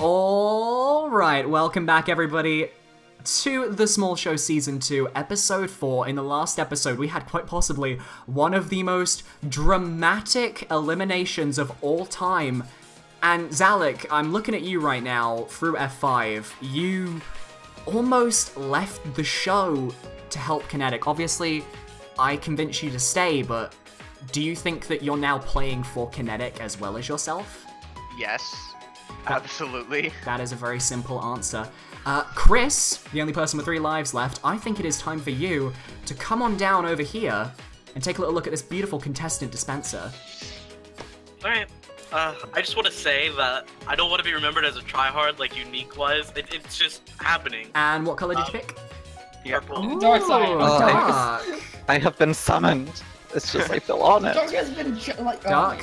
Alright, welcome back everybody to The Small Show Season 2, Episode 4. In the last episode, we had quite possibly one of the most dramatic eliminations of all time. And Zalek, I'm looking at you right now through F5. You almost left the show to help Kinetic. Obviously, I convinced you to stay, but do you think that you're now playing for Kinetic as well as yourself? Yes, absolutely. That is a very simple answer. Chris, the only person with 3 lives left, I think it is time for you to come on down over here and take a little look at this beautiful contestant dispenser. Alright, I just want to say that I don't want to be remembered as a tryhard like Unique was. It's just happening. And what color did you pick? Purple. Dark side. Dark. I have been summoned. It's just I feel on it. Dark has been Dark,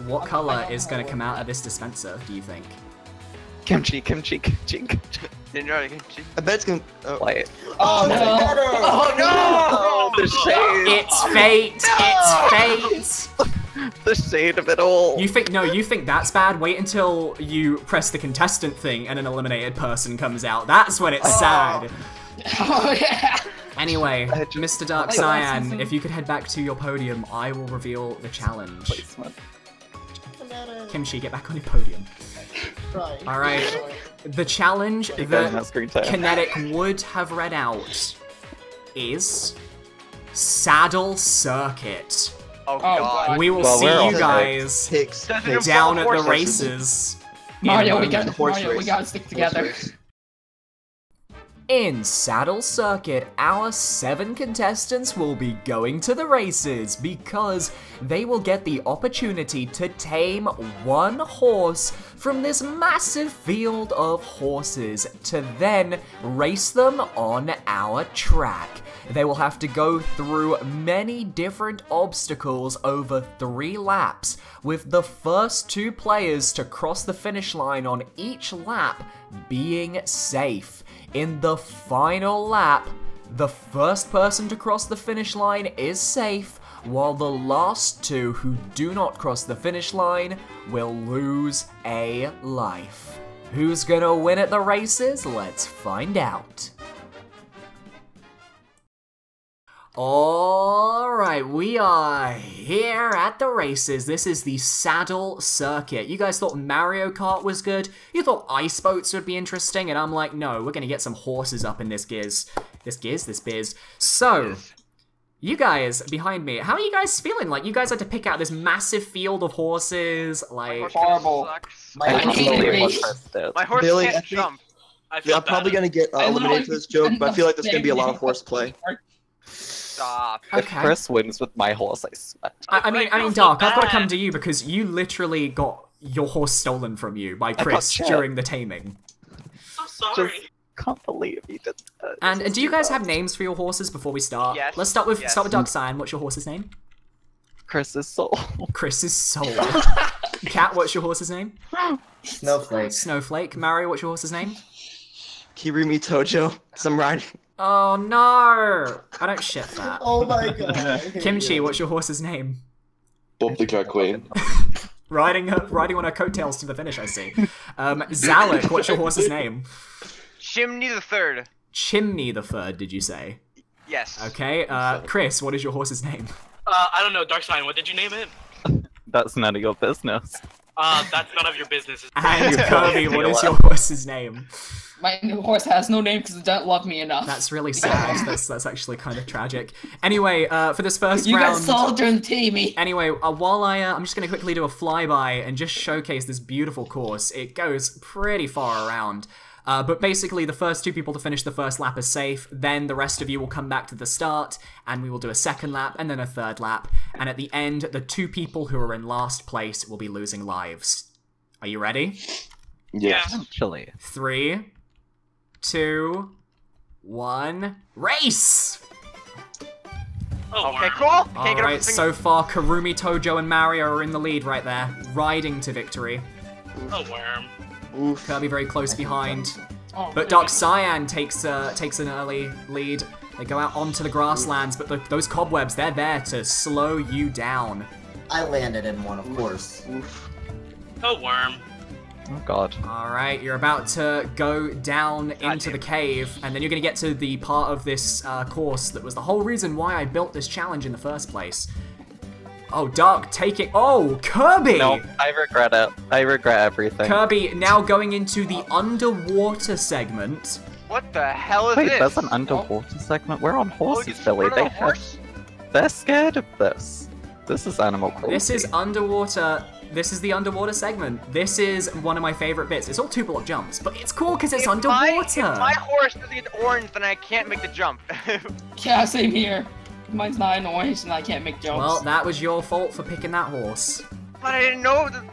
what color is going to come out of this dispenser, do you think? Kimchi. I bet it's gonna. Wait. Oh no! The shade. It's fate! It's fate! The shade of it all. You think that's bad? Wait until you press the contestant thing and an eliminated person comes out. That's when it's sad. Oh yeah! Anyway, Mr. Dark Wait, Cyan, if you could head back to your podium, I will reveal the challenge. Placement. Kimchi, get back on your podium. Right. Alright, the challenge You guys have that screen time. Kinetic would have read out is Saddle Circuit. Oh God. god. We will Well, see we're all you guys Picks. down at the Horses. races. Mario, we in- gotta stick together. In Saddle Circuit, our 7 contestants will be going to the races because they will get the opportunity to tame one horse from this massive field of horses to then race them on our track. They will have to go through many different obstacles over 3 laps, with the first 2 players to cross the finish line on each lap being safe. In the final lap, the first person to cross the finish line is safe, while the last 2 who do not cross the finish line will lose a life. Who's gonna win at the races? Let's find out. Alright, we are here at the races. This is the Saddle Circuit. You guys thought Mario Kart was good? You thought ice boats would be interesting? And I'm like, no, we're gonna get some horses up in this biz. So, you guys behind me, how are you guys feeling? Like, you guys had to pick out this massive field of horses, like... Horrible. Sucks. I I don't hate believe what race. Chris did. My horse Billy, I can't think- jump. I feel I'm probably bad. gonna get I eliminated for this joke, but I feel like there's gonna be a lot of horseplay. Stop. If Okay. Chris wins with my horse, I sweat. I mean, feel so Dark, I've got to come bad. to you because you literally got your horse stolen from you by got Chris Chet. during the taming. I'm so sorry. Just can't believe he did that. And This is do you too guys bad. have names for your horses before we start? Yes, Let's start with yes. Dark Cyan. What's your horse's name? Chris's soul. Chris's Soul. Cat, what's your horse's name? Snowflake. Snowflake. Mario, what's your horse's name? Kirimi Tojo. Cause I'm riding. Oh no! I don't ship that. Oh my god. Kimchi, what's your horse's name? Bob the Drag Queen. Riding on her coattails to the finish, I see. Zalek, what's your horse's name? Chimney the Third. Chimney the Third, did you say? Yes. Okay, Chris, what is your horse's name? I don't know, Dark Sign, what did you name it? That's none of your business. That's none of your business. And You Kirby, feel what is it. your horse's name? My new horse has no name because it doesn't love me enough. That's really sad. That's actually kind of tragic. Anyway, for this first You got round... sold during the taming. Anyway, while I'm just going to quickly do a flyby and just showcase this beautiful course. It goes pretty far around. But basically, the first 2 people to finish the first lap are safe. Then the rest of you will come back to the start, and we will do a second lap and then a third lap. And at the end, the 2 people who are in last place will be losing lives. Are you ready? Yeah. Actually. 3, 2, 1, race! Oh, Okay, wow. cool. Can't get over Alright, the thing. so far, Karumi, Tojo, and Mario are in the lead right there, riding to victory. Oh, worm. Oof. Kirby very close behind. Oh, But Dark Cyan takes an early lead. They go out onto the grasslands, but those cobwebs, they're there to slow you down. I landed in one, of course. Oof. Oh, worm. Oh god. Alright, you're about to go down into the cave, and then you're gonna get to the part of this course that was the whole reason why I built this challenge in the first place. Oh, Dark taking. Oh, Kirby! No, I regret it. I regret everything. Kirby now going into the underwater segment. What the hell is Wait, this? there's an underwater segment? We're on horses, you Billy. rode on a horse? They're scared of this. This is Animal Cruelty. This is underwater. This is the underwater segment. This is one of my favorite bits. It's all 2-block jumps, but it's cool because it's underwater. If my horse doesn't get orange, then I can't make the jump. Yeah, same here. Mine's not an orange and I can't make jumps. Well, that was your fault for picking that horse. But I didn't know that.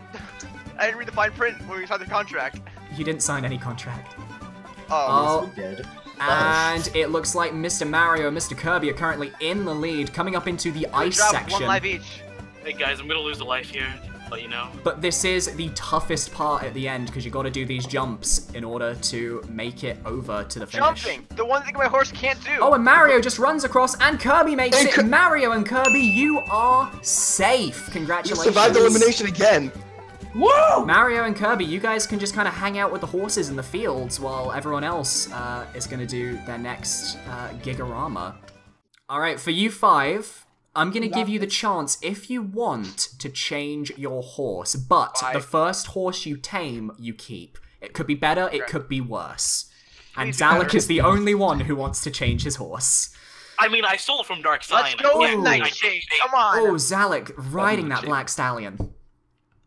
I didn't read the fine print when we signed the contract. You didn't sign any contract. Oh. We did. And it looks like Mr. Mario and Mr. Kirby are currently in the lead, coming up into the ice Drop section. one life each. Hey guys, I'm gonna lose a life here. Let you know. But this is the toughest part at the end, because you got to do these jumps in order to make it over to the finish. Jumping! The one thing my horse can't do! Oh, and Mario just runs across, and Kirby makes it. Mario and Kirby, you are safe. You Congratulations. survived the elimination again. Woo! Mario and Kirby, you guys can just kind of hang out with the horses in the fields while everyone else is going to do their next Gigarama. Alright, for you 5, I'm going to give you the chance, if you want, to change your horse. But the first horse you tame, you keep. It could be better, it could be worse. And Please be Zalek better. is the only one who wants to change his horse. I mean, I stole it from Dark Side. Let's go with Ooh. Nightshade! Come on! Oh, Zalek, riding that black stallion.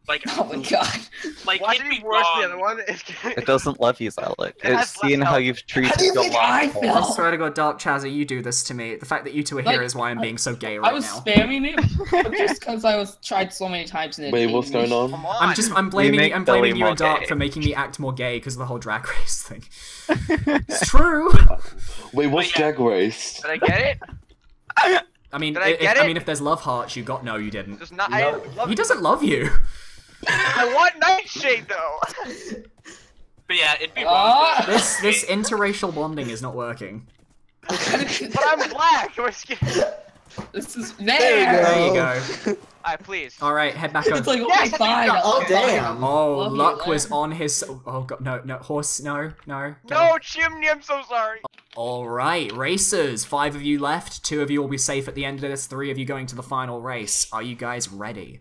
Like, Oh my god. like Why it'd should it be be worse than the wrong. other one? It doesn't love you, Zalek. It has It's seeing less how health. you've treated How do you your think I last feel? I horse. swear to God, Dark Chazza, you do this to me. The fact that you two are here Like, is why I'm being so gay I right was now. spamming it, but just because I was tried so many times and it Wait, made what's me- going on? Come on! I'm blaming make I'm Billy blaming you more and Dark gay. for making me act more gay because of the whole drag race thing. It's true. Wait, what's yeah. drag race? Did I get it? I mean, Did I get I it? mean, if there's love hearts, you got no, you didn't. Just not. No. I didn't love He it. doesn't love you. I want Nightshade though. But yeah, it'd be wrong. Ah! This interracial bonding is not working. But I'm black. My skin. This is There you go. Alright, please. All right, head back It's up. like, Yes, okay, fine. Oh, damn. Oh, Love you, Luck was Larry. on his. Oh god, no, horse, no. No, Chimney, I'm so sorry. All right, racers. 5 of you left. 2 of you will be safe at the end of this. 3 of you going to the final race. Are you guys ready?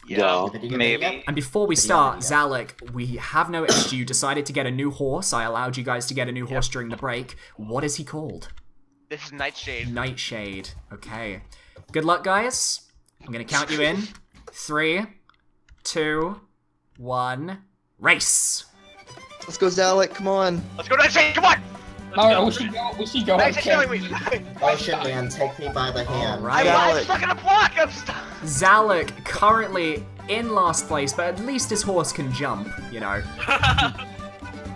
Yeah. Maybe. And before we start, Zalek, we have noticed you decided to get a new horse. I allowed you guys to get a new horse during the break. What is he called? This is Nightshade. Nightshade. Okay. Good luck, guys. I'm gonna count you in. 3, 2, 1, race. Let's go, Zalek. Come on. Let's go Nightshade, come on! Mario, we should go. Nightshade's killing me. Ocean Man, take me by the hand. Alright. I'm Zalek. stuck in a block, I'm stuck. Zalek currently in last place, but at least his horse can jump, you know. That is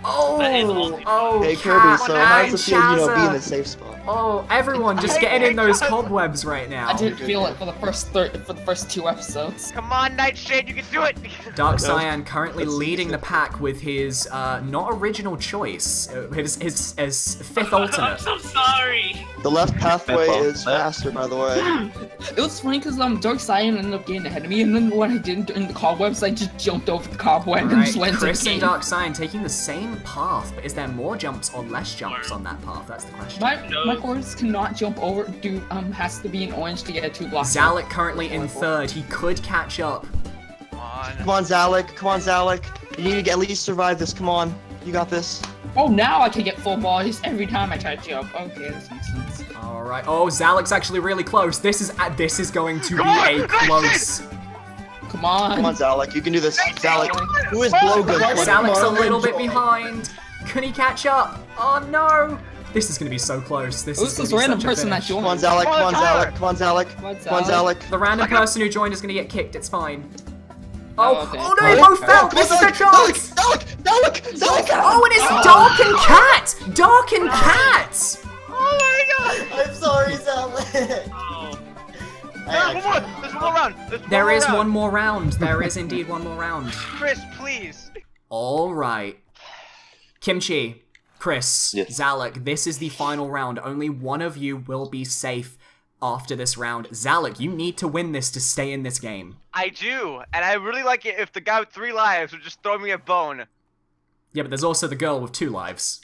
Oh, awesome. oh, Hey, Kirby, so Cat how's it feel, you know, Shazza. being in a safe spot? Oh, everyone just getting in those cobwebs right now. I didn't feel it for the first 2 episods. Come on, Nightshade, you can do it. Dark Cyan currently leading the pack with his not original choice, his 5th I'm alternate. so sorry. The left pathway That's is faster, by the way. It was funny because Dark Cyan ended up getting ahead of me, and then when I didn't in the cobwebs, I just jumped over the cobweb and just Alright, went Chris to the and game. Dark Cyan taking the same path, but is there more jumps or less jumps on that path? That's the question. My horse cannot jump over. Has to be an orange to get a 2-block. Zalek currently in 3rd. He could catch up. Come on. Come on, Zalek. Come on, Zalek. You need to at least survive this. Come on. You got this. Oh, now I can get full bodies every time I try to jump. Okay, this makes sense. All right. Oh, Zalek's actually really close. This is going to be a close. Come on. Come on, Zalek. You can do this. Zalek. Who is Blogan? Zalek's a little bit behind. Can he catch up? Oh no! This is gonna be so close. This Who's is this gonna be random such a person that finish. joined? Come on, Zalek. Come on, Zalek. Come on, Zalek. Come on, Come on, Zalek. The random person who joined is gonna get kicked. It's fine. Oh, okay. oh no! They both fell. This is their chance. Zalek! Zalek! Zalek! Oh, and it's Dark and Cat. Dark and Cat. Oh my god! I'm sorry, Zalek. Oh. There's one more! There's one more round! There's There more is round. one more round. There is indeed one more round. Chris, please! All right. Kimchi, Chris, Yes. Zalek, this is the final round. Only one of you will be safe. after this round. Zalek, you need to win this to stay in this game. I do, and I really like it if the guy with 3 lives would just throw me a bone. Yeah, but there's also the girl with 2 lives.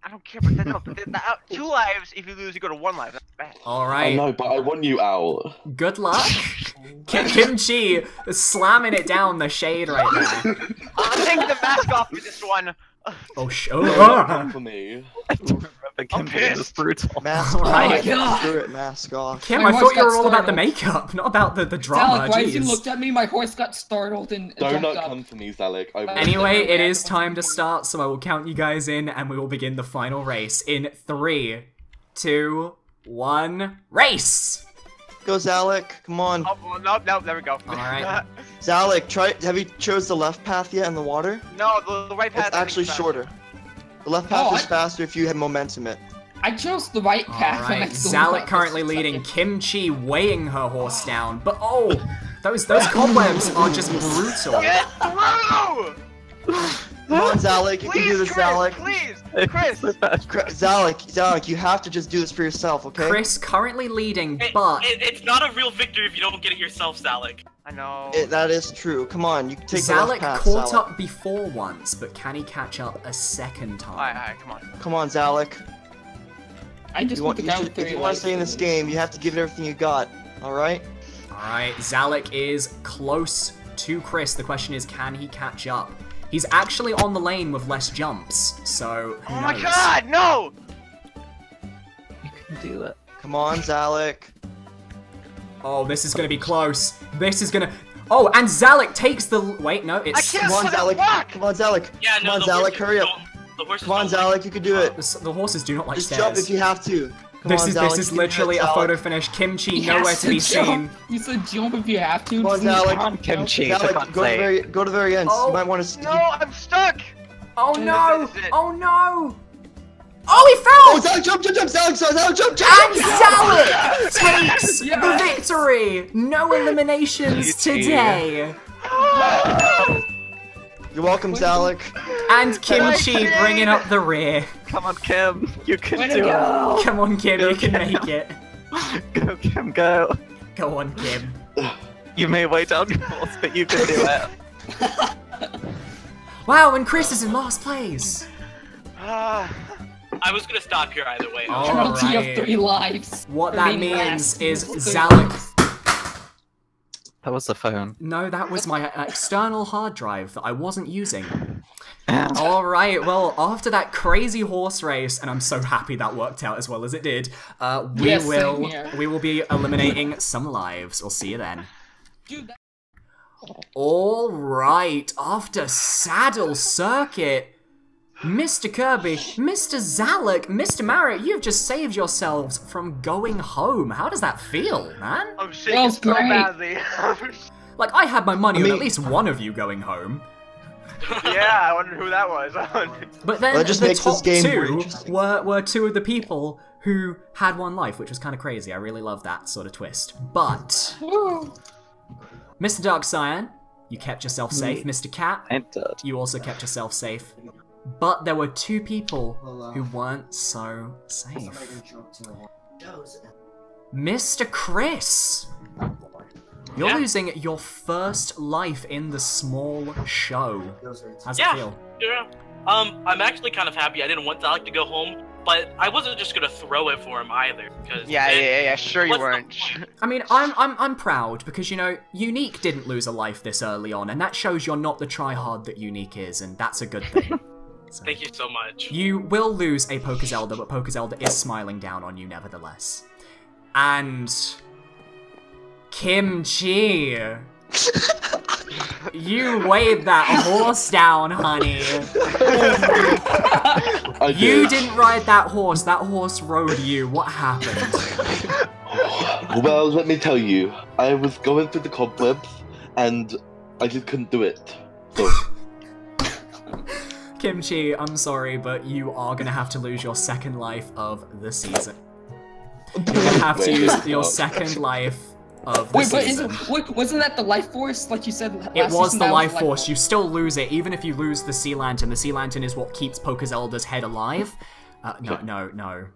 I don't care, but then, no, 2 lives, if you lose, you go to 1 life. That's bad. I Alright, know, but I want you out. good luck. Kimchi is slamming it down the shade right there. I'm taking the mask off for this one. Oh, Come for me. I'm pissed. This brutal. Mask Alright. off. Screw it, mask off. Kim, My I thought horse you were got all about the startled. makeup, not about the drama. Zalek, why as you Jeez. looked at me, my horse got startled and Do jumped not up. come for me, Zalek. I will. Anyway, it is time to start, so I will count you guys in, and we will begin the final race in 3, 2, 1, race! Go, Zalek. Come on. Oh, well, no, there we go. Alright. Zalek, have you chose the left path yet in the water? No, the right path. It's actually is shorter. The left path Oh, is faster if you have momentum it. I chose the right path. and Alright, I still Zalek got currently this leading, second. Kimchi weighing her horse down, but oh, those cobwebs are just brutal. Get through! Come on, Zalek, you can do Please, this, Chris, Zalek. please! Chris! Zalek, you have to just do this for yourself, okay? Chris currently leading, It- but it's not a real victory if you don't get it yourself, Zalek. I know. That is true. Come on, you can take the left Zalek path, caught Zalek. up before once, but can he catch up a second time? Alright, come on. Come on, Zalek. I just want the guy with If 3 you want lives. to stay in this game, you have to give it everything you got. All right? Alright, Zalek is close to Chris. The question is, can he catch up? He's actually on the lane with less jumps, so who Oh my knows? god, no! You can do it. Come on, Zalek. Oh, this is gonna be close. This is gonna... Oh, and Zalek takes the... Wait, no, I it's... can't Come on, fucking Zalek. walk! Come on, Zalek. Yeah, Come no, on, the Zalek, horses hurry up. don't- The horses Come on, don't like Zalek, you can do it. The horses do not like Just stairs. jump if you have to. Come This on, is Zalek, this you is can do it, literally a Zalek. photo finish. Kimchi He nowhere has to be jump. seen. You said jump if you have to. Come on, Please, Zalek. come on, Kimchi. Zalek, for God's go to sake. the very end. Oh, You might want to. No, I'm stuck! Oh no! This is it. Oh no! Oh, he Oh, fell! Zalek, jump, Zalek, jump! And Zalek takes Yes! the victory! No eliminations today! You're welcome, Zalek. And Kimchi bringing up the rear. Come on, Kim. You can Way to do go. Come on, Kim, you can make it. it. Go, Kim, go. Go on, Kim. You may weigh down your horse, but you can do it. Wow, and Chris is in last place. Ah, I was gonna stop here either way. Oh. Penalty Alright. of 3 lives. What For that being means last. is Three Zalek... lives. That was the phone. No, that was my external hard drive that I wasn't using. Alright, well, after that crazy horse race, and I'm so happy that worked out as well as it did, Yes, same here. we will be eliminating some lives. We'll see you then. Dude, that- Alright, after Saddle Circuit, Mr. Kirby, Mr. Zalek, Mr. Marriott, you've just saved yourselves from going home. How does that feel, man? I'm shaking was so great. badly. Like, I had my money on mean- at least one of you going home. Yeah, I wonder who that was. But then That just the makes this top game more two interesting. were 2 of the people who had 1 life, which was kind of crazy. I really love that sort of twist. But, Woo. Mr. Dark Cyan, you kept yourself safe. Mr. Cat, Ain't dead. you also kept yourself safe. But there were 2 people who weren't so safe. Mr. Chris! You're Yeah? losing your first life in the small show. How's Yeah. it feel? Yeah. I'm actually kind of happy. I didn't want Zalek to go home, but I wasn't just gonna throw it for him either. Because yeah, sure you what's the weren't. point? I mean, I'm proud because, you know, Unique didn't lose a life this early on, and that shows you're not the tryhard that Unique is, and that's a good thing. So, Thank you so much. you will lose a Pokezelda, but Pokezelda is smiling down on you nevertheless. And... Kimchi! You weighed that horse down, honey. I You did. didn't ride that horse rode you. What happened? Well, let me tell you. I was going through the cobwebs, and I just couldn't do it. So, Kimchi, I'm sorry, but you are gonna have to lose your second life of the season. You're gonna have to Wait, use your no. second life of the Wait, but season. wasn't that the life force, like you said last It was season? the That life force. You still lose it, even if you lose the Sea Lantern. The Sea Lantern is what keeps Pokezelda's head alive. No.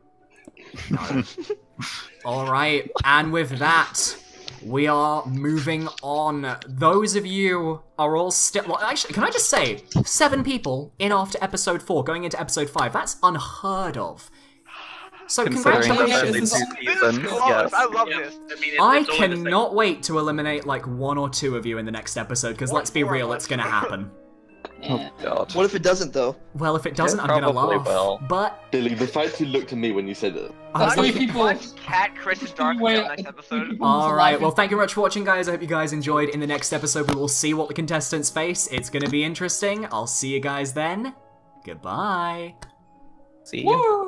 Alright, and with that, we are moving on. Those of you are all still... Well, actually, can I just say, 7 people in after episode 4, going into episode 5, that's unheard of. So Considering congratulations. only 2 This is seasons, close. yes. I love Yeah, this. I mean, I it's only the second- cannot wait to eliminate like 1 or 2 of you in the next episode, because let's be real, it's gonna happen. Yeah. God. What if it doesn't though? Well, if it doesn't, It I'm gonna probably laugh. will. But Billy, the fact you looked at me when you said it. I was That's why looking- people. Cat, Chris, and Dark Wait, in the next episode. people All right. alive Well, and- thank you very much for watching, guys. I hope you guys enjoyed. In the next episode, we will see what the contestants face. It's gonna be interesting. I'll see you guys then. Goodbye. See you. Woo!